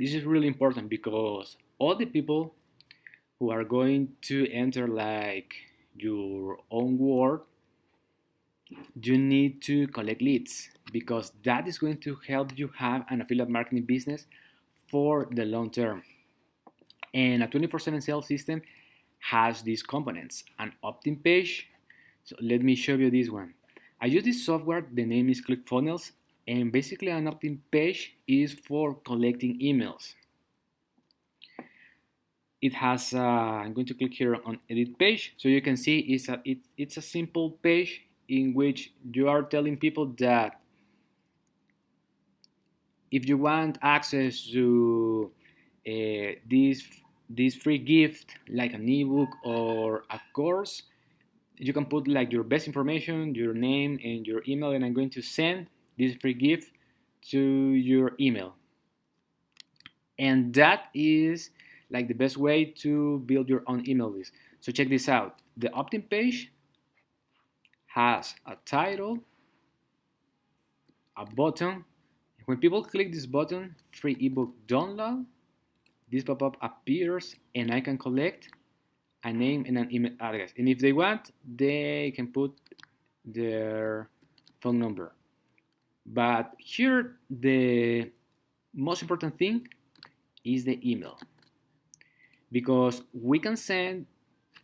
This is really important because all the people who are going to enter like your own world, you need to collect leads because that is going to help you have an affiliate marketing business for the long term. And a 24/7 sales system has these components: an opt-in page. So let me show you this one. I use this software, the name is ClickFunnels, and basically an opt-in page is for collecting emails. It has, I'm going to click here on edit page, so you can see it's a simple page in which you are telling people that if you want access to this free gift like an ebook or a course, you can put like your best information, your name and your email, and I'm going to send this free gift to your email. And that is like the best way to build your own email list. So check this out. The opt-in page has a title, a button. When people click this button, free ebook download, this pop-up appears and I can collect a name and an email address. And if they want, they can put their phone number. But here, the most important thing is the email, because we can send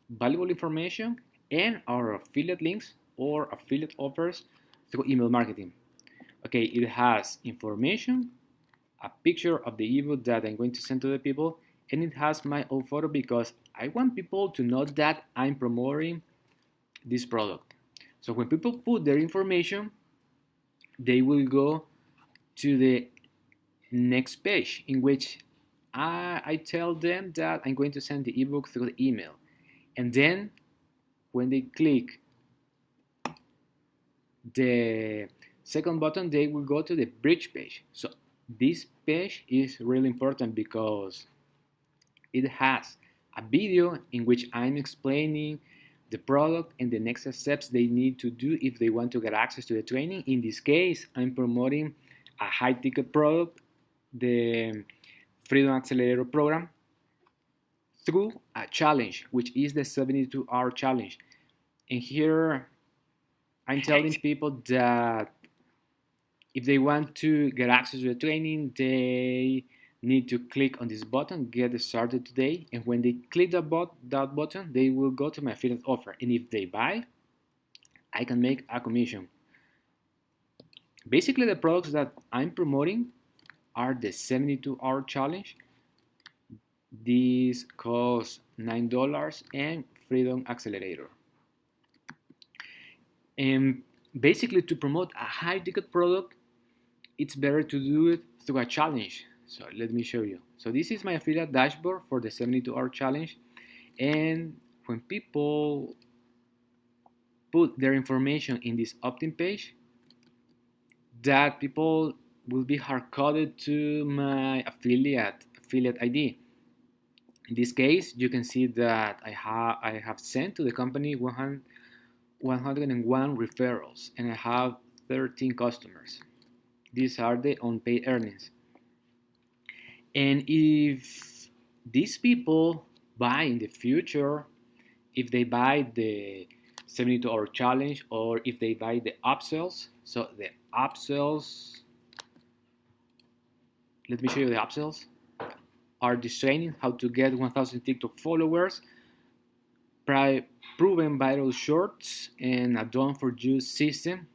valuable information and our affiliate links or affiliate offers through email marketing. Okay, it has information, a picture of the ebook that I'm going to send to the people, and it has my own photo because I want people to know that I'm promoting this product. So when people put their information, they will go to the next page in which I tell them that I'm going to send the ebook through the email. And then when they click the second button, they will go to the bridge page. So this page is really important because it has a video in which I'm explaining the product and the next steps they need to do if they want to get access to the training. In this case, I'm promoting a high ticket product, the Freedom Accelerator program, through a challenge, which is the 72-hour challenge. And here I'm telling people that if they want to get access to the training, they need to click on this button, get started today. And when they click that button, they will go to my affiliate offer. And if they buy, I can make a commission. Basically, the products that I'm promoting are the 72-hour challenge. These cost $9 and Freedom Accelerator. And basically, to promote a high ticket product, it's better to do it through a challenge. So let me show you. So this is my affiliate dashboard for the 72-hour challenge. And when people put their information in this opt-in page, that people will be hard-coded to my affiliate ID. In this case, you can see that I have sent to the company 101 referrals and I have 13 customers. These are the unpaid earnings. And if these people buy in the future, if they buy the 72-hour challenge or if they buy the upsells, so the upsells, let me show you the upsells, are this training, how to get 1,000 TikTok followers, proven viral shorts, and a done for you system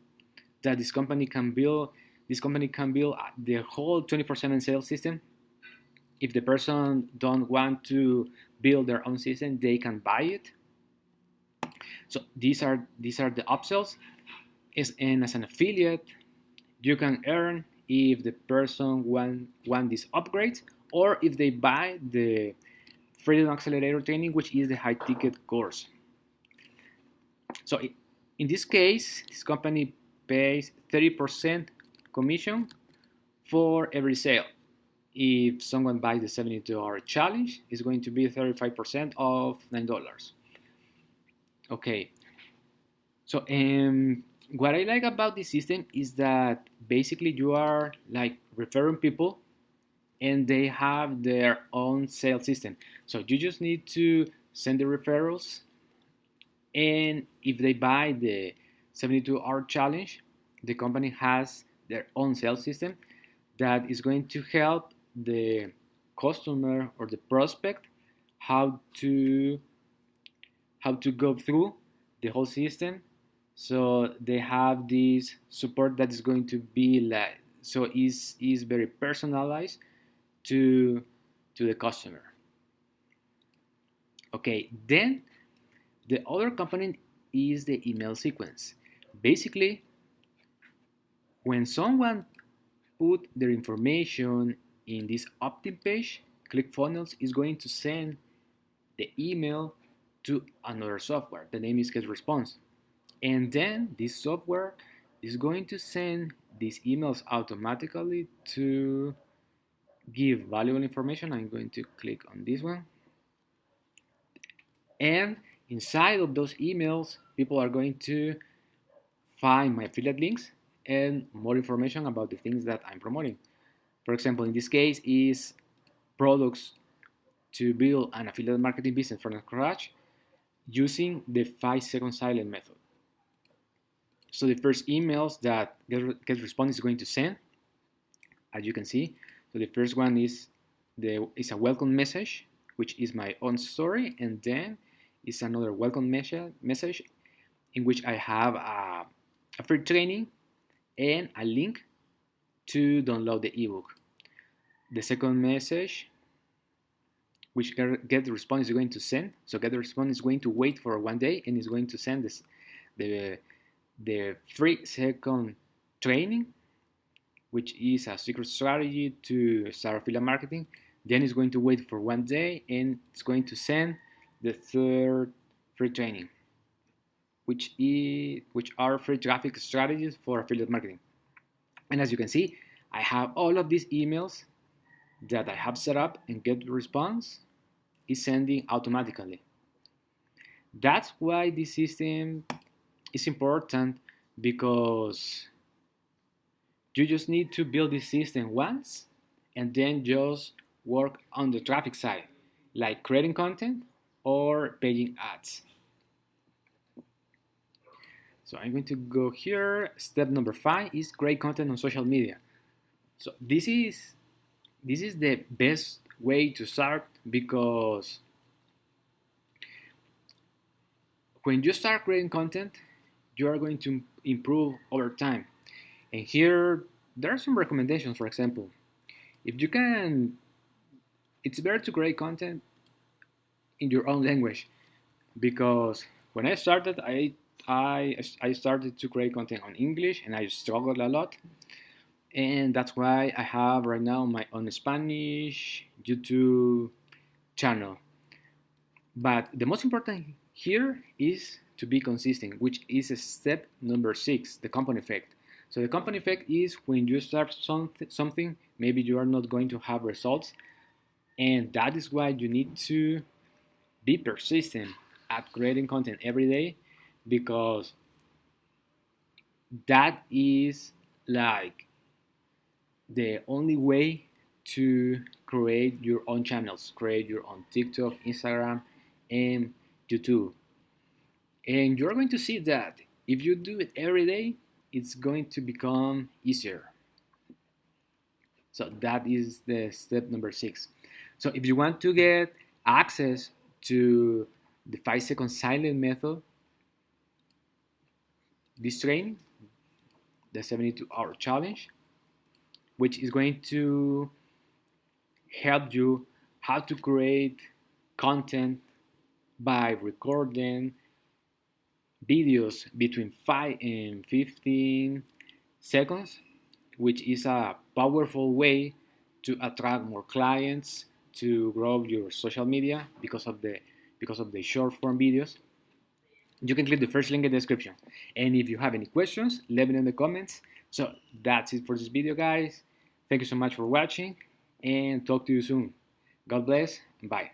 that this company can build. This company can build the whole 24/7 sales system. If the person don't want to build their own system, they can buy it. So these are the upsells. And as an affiliate, you can earn if the person want these upgrades or if they buy the Freedom Accelerator training, which is the high ticket course. So in this case, this company pays 30% commission for every sale. If someone buys the 72-hour challenge, it's going to be 35% of $9. Okay. So what I like about this system is that basically you are like referring people and they have their own sales system. So you just need to send the referrals, and if they buy the 72-hour challenge, the company has their own sales system that is going to help the customer or the prospect how to go through the whole system. So they have this support that is going to be like, so is very personalized to the customer. Okay, then the other component is the email sequence. Basically, when someone put their information in this opt-in page, ClickFunnels is going to send the email to another software. The name is GetResponse. And then this software is going to send these emails automatically to give valuable information. I'm going to click on this one. And inside of those emails, people are going to find my affiliate links and more information about the things that I'm promoting. For example, in this case is products to build an affiliate marketing business from scratch using the 5-second silent method. So the first emails that GetResponse is going to send, as you can see, so the first one is a welcome message, which is my own story, and then is another welcome message in which I have a free training and a link to download the ebook. The second message, which GetResponse is going to send, so GetResponse is going to wait for 1 day and is going to send this the 3-second training, which is a secret strategy to start affiliate marketing. Then it's going to wait for 1 day and it's going to send the third free training, which are free traffic strategies for affiliate marketing. And as you can see, I have all of these emails that I have set up, and GetResponse is sending automatically. That's why this system is important, because you just need to build this system once and then just work on the traffic side, like creating content or paying ads. So I'm going to go here. Step number 5 is create content on social media. So this is the best way to start, because when you start creating content, you are going to improve over time. And here there are some recommendations. For example, if you can, it's better to create content in your own language, because when I started, I started to create content on English and I struggled a lot. And that's why I have right now my own Spanish YouTube channel. But the most important here is to be consistent, which is step number 6, the compound effect. So the compound effect is when you start something, maybe you are not going to have results, and that is why you need to be persistent at creating content every day, because that is like the only way to create your own channels, create your own TikTok, Instagram, and YouTube. And you're going to see that if you do it every day, it's going to become easier. So that is the step number 6. So if you want to get access to the 5-second silent method, this training, the 72-hour challenge, which is going to help you how to create content by recording videos between 5 and 15 seconds, which is a powerful way to attract more clients, to grow your social media because of the short form videos. You can click the first link in the description. And if you have any questions, let me know in the comments. So that's it for this video, guys. Thank you so much for watching, and talk to you soon. God bless, and bye.